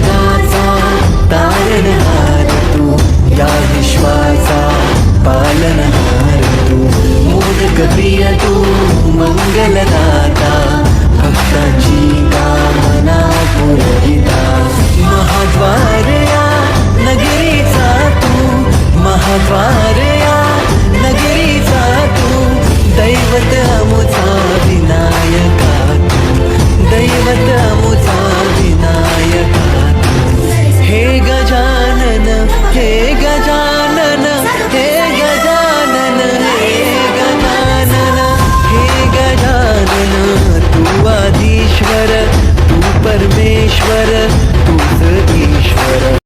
जगाचा तारणहार तू, या विश्वाचा पालनहार तू, मोदक प्रिय तू, मंगलदाता, भक्तांची कामना पुरविता, महाद्वार या नगरीचा तू, महाद्वार या नगरीचा तू, दैवत अमुचा विनायका तू, दैवत अमुचा विनायका तू. हे गजानन, हे गजानन, हे गजानन, हे गजानन, हे गजानन, तू आधीश्वर, तू परमेश्वर,